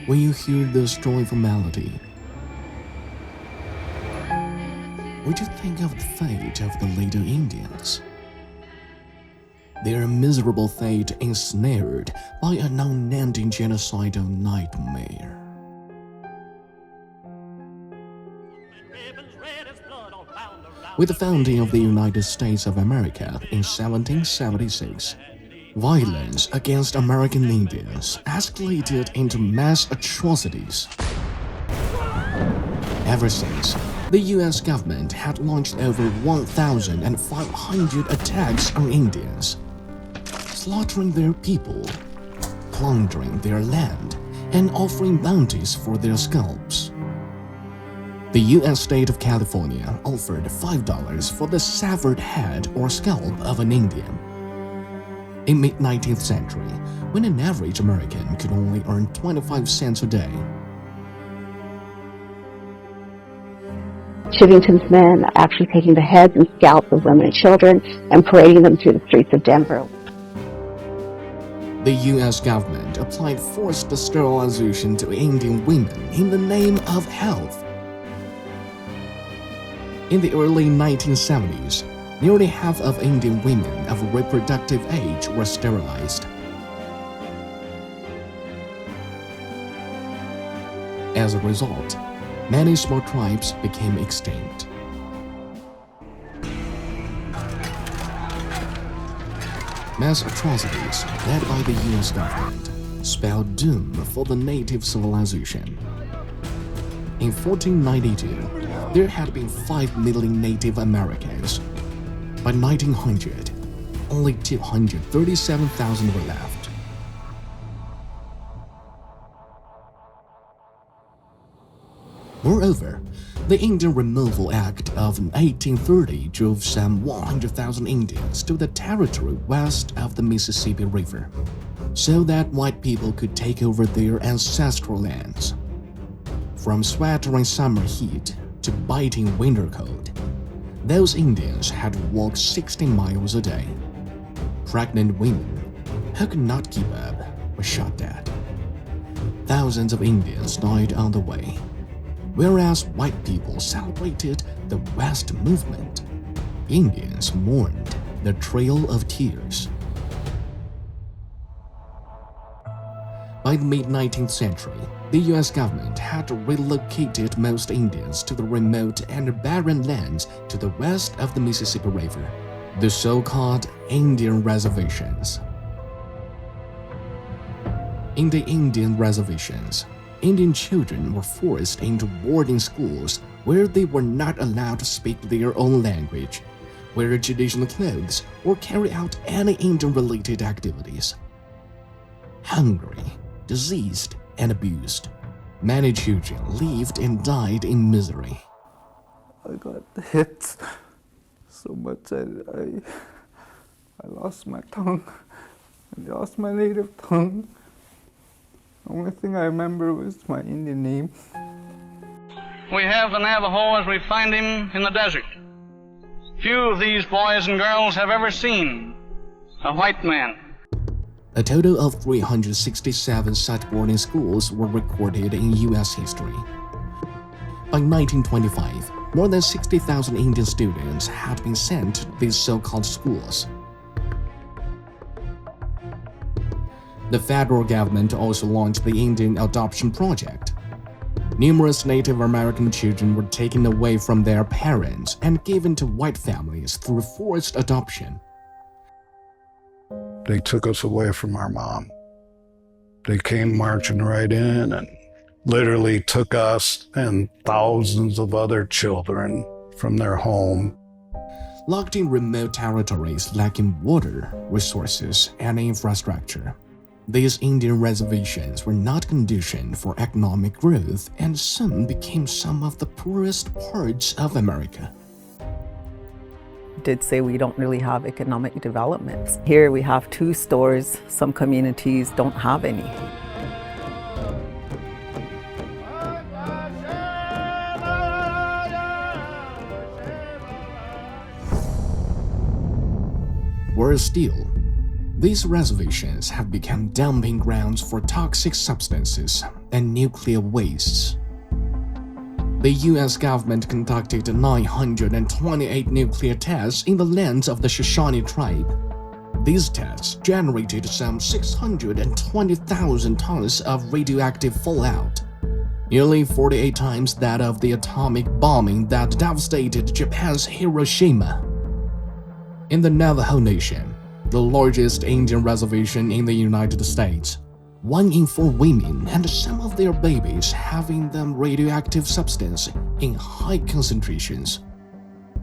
when you hear this joyful melody? Would you think of the fate of the little Indians? Their miserable fate ensnared by an unending genocidal nightmare. With the founding of the United States of America in 1776, violence against American Indians escalated into mass atrocities. Ever since, the U.S. government had launched over 1,500 attacks on Indians, slaughtering their people, plundering their land, and offering bounties for their scalps. The U.S. state of California offered $5 for the severed head or scalp of an Indian. In mid-19th century, when an average American could only earn 25 cents a day. Chivington's men actually taking the heads and scalps of women and children and parading them through the streets of Denver. The U.S. government applied forced sterilization to Indian women in the name of health. In the early 1970s, nearly half of Indian women of reproductive age were sterilized. As a result, many small tribes became extinct. Mass atrocities led by the U.S. government spelled doom for the native civilization. In 1492, there had been 5 million Native Americans. By 1900, only 237,000 were left. Moreover, the Indian Removal Act of 1830 drove some 100,000 Indians to the territory west of the Mississippi River, so that white people could take over their ancestral lands. From sweltering summer heat to biting winter cold, those Indians had to walk 60 miles a day. Pregnant women who could not keep up were shot dead. Thousands of Indians died on the way. Whereas white people celebrated the West Movement, Indians mourned the Trail of Tears. By the mid-19th century, the U.S. government had relocated most Indians to the remote and barren lands to the west of the Mississippi River, the so-called Indian Reservations. In the Indian Reservations, Indian children were forced into boarding schools where they were not allowed to speak their own language, wear traditional clothes, or carry out any Indian-related activities. Hungry, diseased, and abused, many children lived and died in misery. I got hit so much I lost my tongue. I lost my native tongue. The only thing I remember was my Indian name. We have the Navajo as we find him in the desert. Few of these boys and girls have ever seen a white man. A total of 367 such boarding schools were recorded in U.S. history. By 1925, more than 60,000 Indian students had been sent to these so-called schools. The federal government also launched the Indian Adoption Project. Numerous Native American children were taken away from their parents and given to white families through forced adoption. They took us away from our mom. They came marching right in and literally took us and thousands of other children from their home. Locked in remote territories lacking water, resources, and infrastructure, these Indian reservations were not conditioned for economic growth and soon became some of the poorest parts of America. Did say we don't really have economic developments. Here we have 2 stores, some communities don't have any. Worse still, These reservations have become dumping grounds for toxic substances and nuclear wastes. The US government conducted 928 nuclear tests in the lands of the Shoshone tribe. These tests generated some 620,000 tons of radioactive fallout, nearly 48 times that of the atomic bombing that devastated Japan's Hiroshima. In the Navajo Nation, the largest Indian reservation in the United States, 1 in 4 women and some of their babies have in them radioactive substance in high concentrations.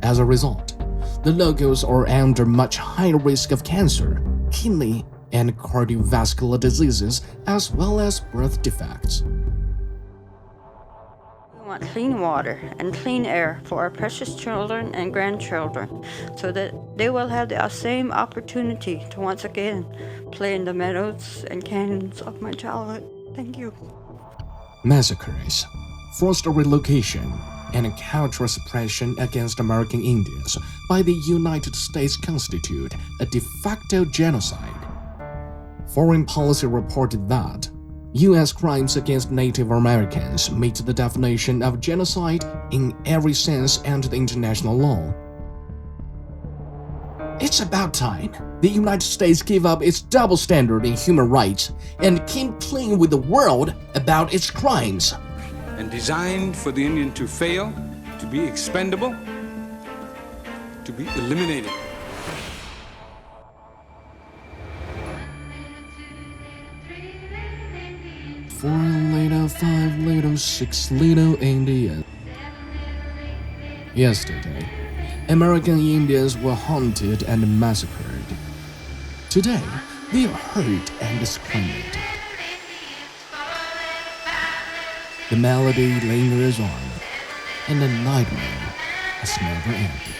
As a result, the locals are under much higher risk of cancer, kidney, and cardiovascular diseases, as well as birth defects. We want clean water and clean air for our precious children and grandchildren so that they will have the same opportunity to once again play in the meadows and canyons of my childhood. Thank you. Massacres, forced relocation, and cultural suppression against American Indians by the United States constitute a de facto genocide. Foreign policy reported that U.S. crimes against Native Americans meet the definition of genocide in every sense under the international law. It's about time the United States gave up its double standard in human rights and came clean with the world about its crimes. And designed for the Indian to fail, to be expendable, to be eliminated. 4 little, 5 little, 6 little Indians. Yesterday, American Indians were hunted and massacred. Today, they are hurt and discriminated. The melody lingers on, and the nightmare has never ended.